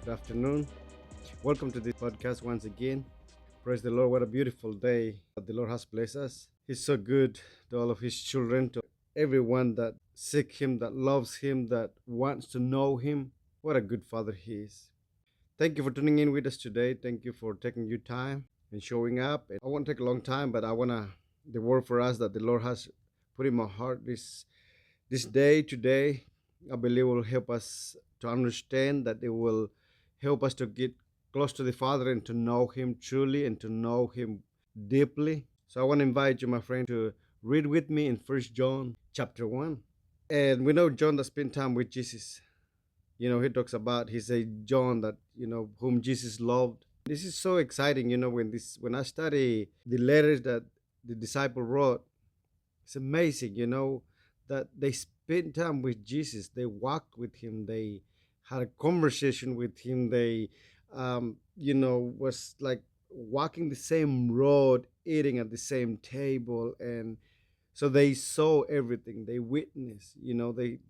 afternoon. Welcome to this podcast once again. Praise the Lord. What a beautiful day that the Lord has blessed us. He's so good to all of His children, to everyone that seek Him, that loves Him, that wants to know Him. What a good Father He is. Thank you for tuning in with us today. Thank you for taking your time and showing up. I won't take a long time, but I want to, the word for us that the Lord has put in my heart this day, today, I believe will help us to understand, that it will help us to get close to the Father and to know Him truly and to know Him deeply. So I want to invite you, my friend, to read with me in First John chapter 1. And we know John that spent time with Jesus. He talks about, he said, John that, whom Jesus loved. This is so exciting, when I study the letters that the disciple wrote, it's amazing, that they spent time with Jesus. They walked with Him. They had a conversation with Him. They, was like walking the same road, eating at the same table. And so they saw everything. They witnessed,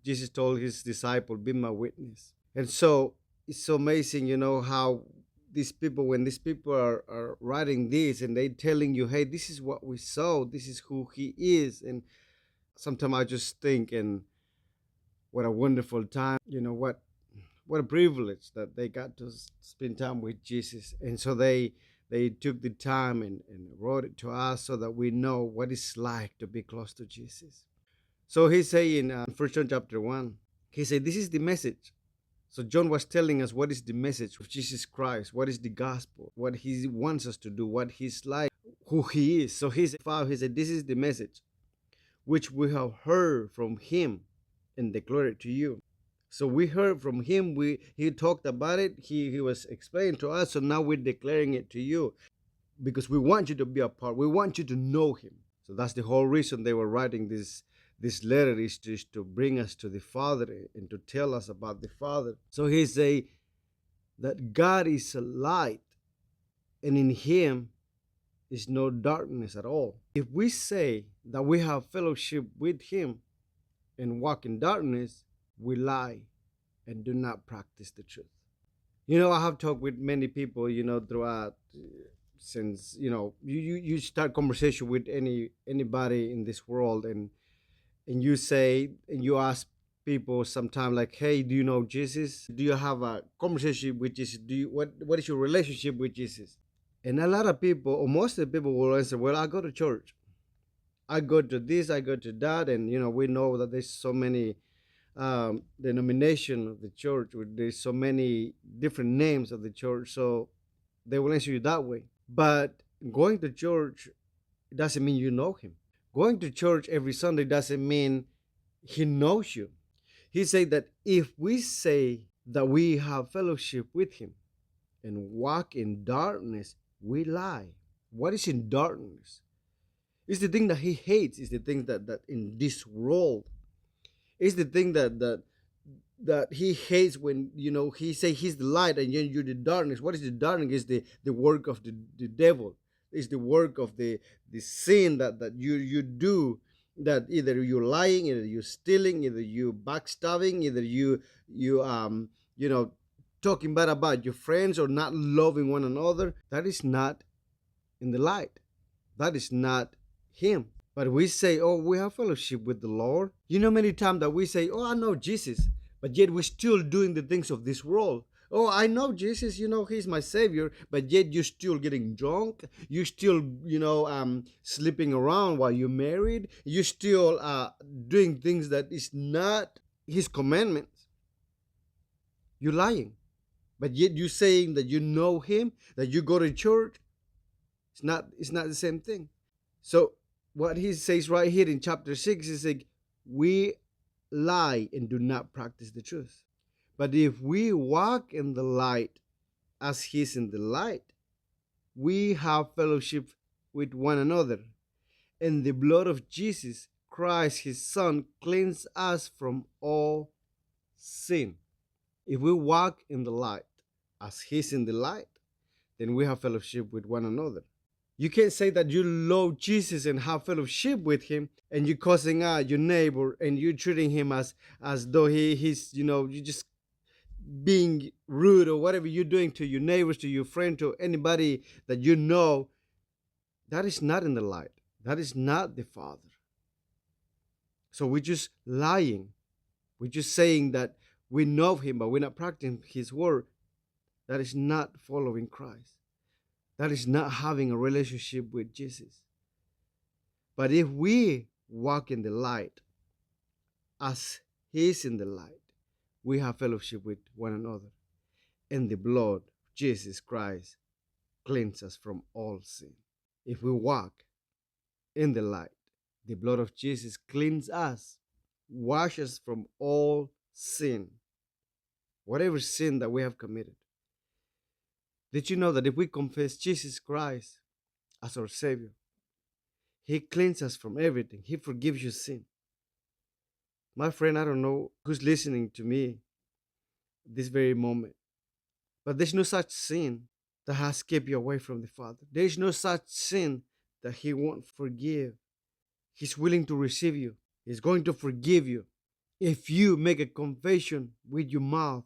Jesus told His disciple, be my witness. And so it's so amazing, how these people, when these people are writing this and they telling you, hey, this is what we saw, this is who He is. And sometimes I just think, and what a wonderful time, what a privilege that they got to spend time with Jesus. And so they took the time and wrote it to us so that we know what it's like to be close to Jesus. So he's saying in 1 John chapter 1, he said, this is the message. So John was telling us what is the message of Jesus Christ, what is the gospel, what He wants us to do, what He's like, who He is. So he said, this is the message which we have heard from Him and declare it to you. So we heard from Him, He talked about it, He was explaining to us, so now we're declaring it to you because we want you to be a part, we want you to know Him. So that's the whole reason they were writing this letter, is to bring us to the Father and to tell us about the Father. So He say that God is a light, and in Him is no darkness at all. If we say that we have fellowship with Him and walk in darkness, we lie and do not practice the truth. I have talked with many people, throughout, since, you start conversation with anybody in this world, and you say, and you ask people sometime like, hey, do you know Jesus? Do you have a conversation with Jesus? What is your relationship with Jesus? And a lot of people, or most of the people, will answer, well, I go to church. I go to this, I go to that. And, we know that there's so many denomination of the church. There's so many different names of the church. So they will answer you that way. But going to church doesn't mean you know Him. Going to church every Sunday doesn't mean He knows you. He said that if we say that we have fellowship with Him and walk in darkness, we lie. What is in darkness? It's the thing that He hates. It's the thing that in this world. It's the thing that He hates when, He say He's the light and you're the darkness. What is the darkness? Is the work of the devil. It's the work of the sin that you do, that either you're lying, either you're stealing, either you backstabbing, either you talking bad about your friends or not loving one another. That is not in the light. That is not Him. But we say, oh, we have fellowship with the Lord. Many times that we say, oh, I know Jesus, but yet we're still doing the things of this world. Oh, I know Jesus, He's my Savior, but yet you're still getting drunk. You're still, sleeping around while you're married. You're still doing things that is not His commandments. You're lying. But yet you're saying that you know Him, that you go to church. It's not the same thing. So what He says right here in chapter 6 is like, we lie and do not practice the truth. But if we walk in the light as He's in the light, we have fellowship with one another. And the blood of Jesus Christ, His Son, cleanses us from all sin. If we walk in the light as He's in the light, then we have fellowship with one another. You can't say that you love Jesus and have fellowship with Him, and you're cussing out your neighbor and you're treating him as though he's, you just being rude or whatever you're doing to your neighbors, to your friend, to anybody that you know, that is not in the light. That is not the Father. So we're just lying. We're just saying that we know Him, but we're not practicing His word. That is not following Christ. That is not having a relationship with Jesus. But if we walk in the light as He is in the light, we have fellowship with one another. And the blood of Jesus Christ cleanses us from all sin. If we walk in the light, the blood of Jesus cleans us, washes from all sin, whatever sin that we have committed. Did you know that if we confess Jesus Christ as our Savior, He cleanses us from everything? He forgives you sin. My friend, I don't know who's listening to me this very moment, but there's no such sin that has kept you away from the Father. There's no such sin that He won't forgive. He's willing to receive you. He's going to forgive you. If you make a confession with your mouth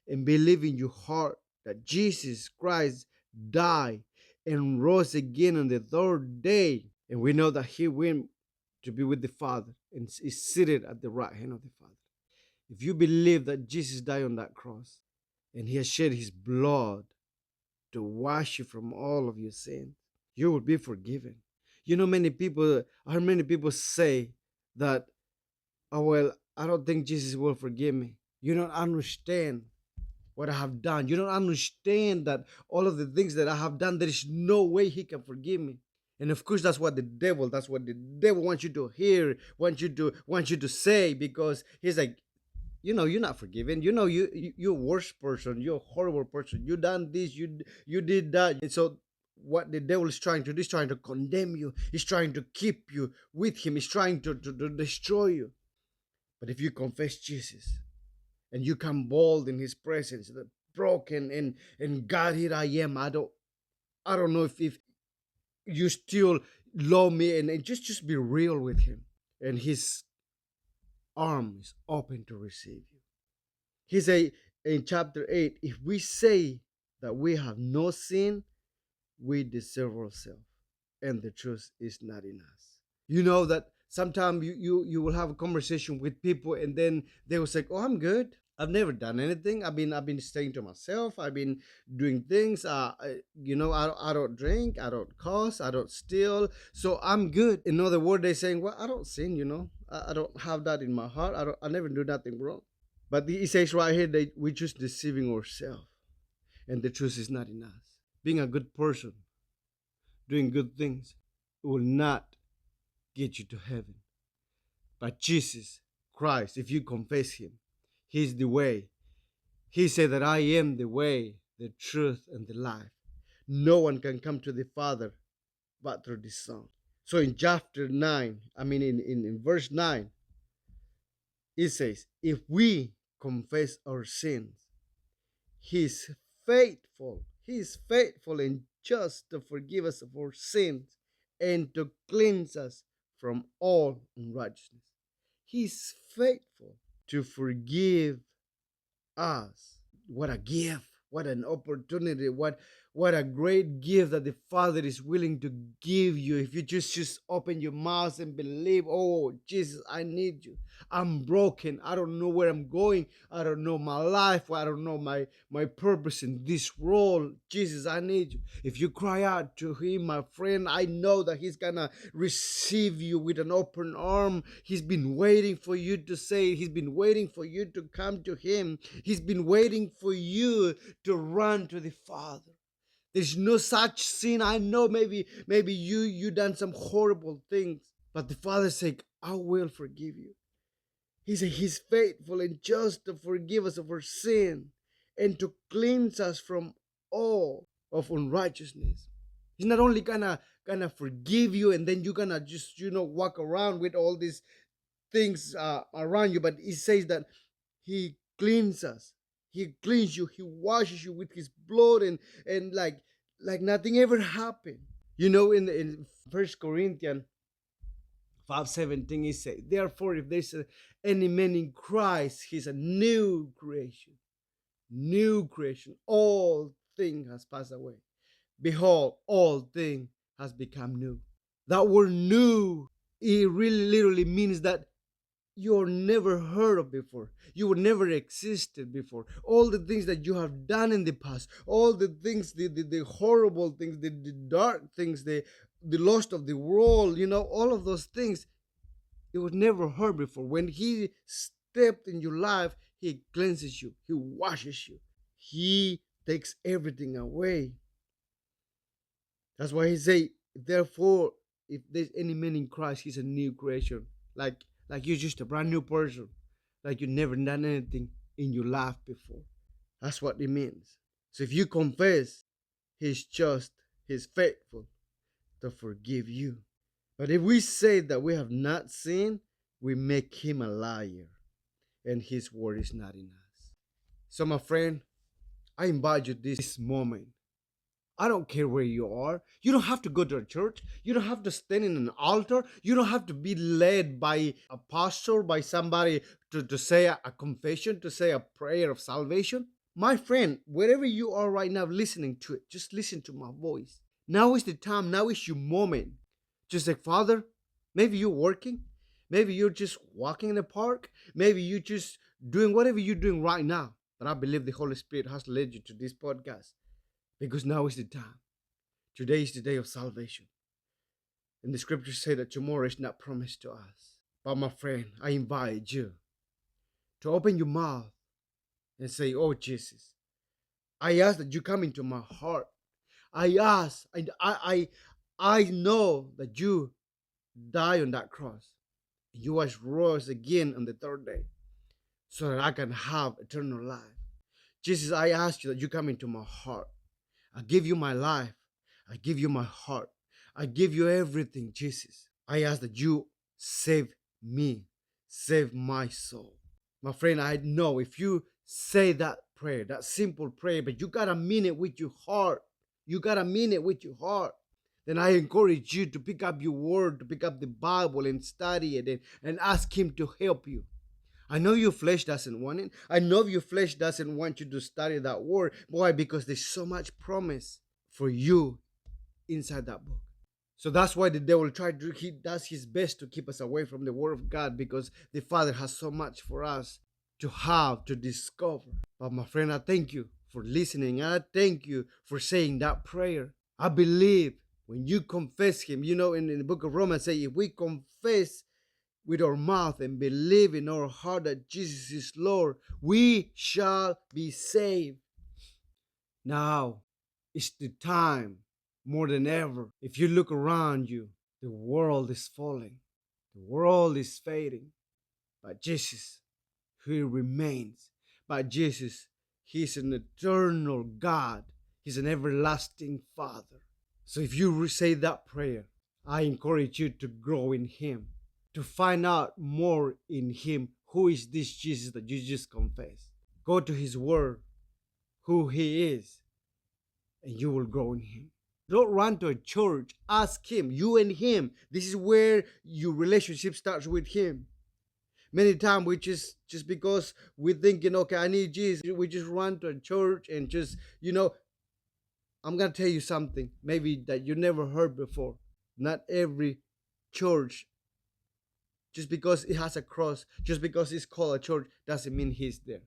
and believe in your heart that Jesus Christ died and rose again on the third day, and we know that He went to be with the Father and is seated at the right hand of the Father. If you believe that Jesus died on that cross and He has shed His blood to wash you from all of your sins, you will be forgiven. You know, I heard many people say that, oh, well, I don't think Jesus will forgive me. You don't understand what I have done. You don't understand that all of the things that I have done, there is no way He can forgive me. And of course, that's what the devil wants you to hear, wants you to say, because he's like, you're not forgiven. You're a worse person. You're a horrible person. You done this. You did that. And so, what the devil is trying to do is trying to condemn you. He's trying to keep you with him. He's trying to destroy you. But if you confess Jesus and you come bold in His presence, the broken and God, here I am. I don't know if you still love me, and just be real with Him, and His arm is open to receive you. He say in chapter 8, if we say that we have no sin, we deceive ourselves, and the truth is not in us. You know that sometimes you will have a conversation with people, and then they will say, oh, I'm good. I've never done anything. I've been staying to myself. I've been doing things. I don't drink. I don't cuss. I don't steal. So I'm good. In other words, they're saying, well, I don't sin. I don't have that in my heart. I never do nothing wrong. But he says right here that we're just deceiving ourselves, and the truth is not in us. Being a good person, doing good things, will not get you to heaven. But Jesus Christ, if you confess Him, He's the way. He said that I am the way, the truth, and the life. No one can come to the Father but through the Son. So in chapter 9, in verse 9, it says, if we confess our sins, He's faithful. He's faithful and just to forgive us of our sins and to cleanse us from all unrighteousness. He's faithful to forgive us. What a gift. What an opportunity. What a great gift that the Father is willing to give you if you just open your mouth and believe, oh, Jesus, I need you. I'm broken. I don't know where I'm going. I don't know my life. I don't know my purpose in this world. Jesus, I need you. If you cry out to Him, my friend, I know that He's going to receive you with an open arm. He's been waiting for you to say it. He's been waiting for you to come to Him. He's been waiting for you to run to the Father. There's no such sin. I know maybe you done some horrible things, but the Father said, I will forgive you. He said He's faithful and just to forgive us of our sin and to cleanse us from all of unrighteousness. He's not only gonna forgive you and then you're gonna just walk around with all these things around you, but He says that He cleans us. He cleans you. He washes you with His blood, and like nothing ever happened. In First Corinthians 5:17, He says, therefore, if there's any man in Christ, he's a new creation. New creation. All thing has passed away. Behold, all thing has become new. That word new, it really literally means that you're never heard of before. You were never existed before. All the things that you have done in the past, all the things, the horrible things, the dark things, the lost of the world, all of those things, it was never heard before. When he stepped in your life, he cleanses you, he washes you, he takes everything away. That's why he say, therefore, if there's any man in Christ, he's a new creation. Like you're just a brand new person. Like you never done anything in your life before. That's what it means. So if you confess, he's just, he's faithful to forgive you. But if we say that we have not sinned, we make him a liar, and his word is not in us. So my friend, I invite you this moment. I don't care where you are. You don't have to go to a church. You don't have to stand in an altar. You don't have to be led by a pastor, by somebody to say a confession, to say a prayer of salvation. My friend, wherever you are right now listening to it, just listen to my voice. Now is the time. Now is your moment. Just like, Father, maybe you're working. Maybe you're just walking in the park. Maybe you're just doing whatever you're doing right now. But I believe the Holy Spirit has led you to this podcast. Because now is the time. Today is the day of salvation. And the scriptures say that tomorrow is not promised to us. But my friend, I invite you to open your mouth and say, oh Jesus, I ask that you come into my heart. I ask, I know that you died on that cross. You was rose again on the third day so that I can have eternal life. Jesus, I ask you that you come into my heart. I give you my life. I give you my heart. I give you everything, Jesus. I ask that you save me, save my soul. My friend, I know if you say that prayer, that simple prayer, but you gotta mean it with your heart. You gotta mean it with your heart. Then I encourage you to pick up your word, to pick up the Bible and study it and ask him to help you. I know your flesh doesn't want it. I know your flesh doesn't want you to study that word. Why? Because there's so much promise for you inside that book. So that's why the devil he does his best to keep us away from the word of God, because the Father has so much for us to have, to discover. But my friend, I thank you for listening. I thank you for saying that prayer. I believe when you confess him, in the book of Romans say, if we confess with our mouth and believe in our heart that Jesus is Lord, we shall be saved. Now is the time more than ever. If you look around you, the world is falling, the world is fading, but Jesus, he remains. But Jesus, he's an eternal God. He's an everlasting Father. So if you say that prayer, I encourage you to grow in him, to find out more in him. Who is this Jesus that you just confessed? Go to his word, who he is, and you will grow in him. Don't run to a church. Ask him, you and him. This is where your relationship starts with him. Many times we just because we're thinking, okay, I need Jesus, we just run to a church and just, I'm going to tell you something maybe that you never heard before. Not every church, just because it has a cross, just because it's called a church, doesn't mean he's there.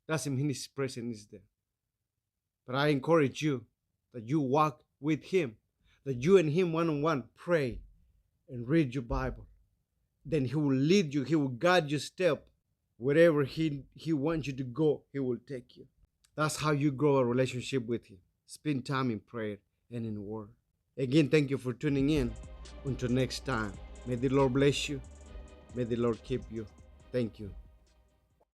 Doesn't mean his presence is there. But I encourage you that you walk with him, that you and him one-on-one pray and read your Bible. Then he will lead you, he will guide your step. Wherever he wants you to go, he will take you. That's how you grow a relationship with him. Spend time in prayer and in the word. Again, thank you for tuning in. Until next time, may the Lord bless you. May the Lord keep you. Thank you.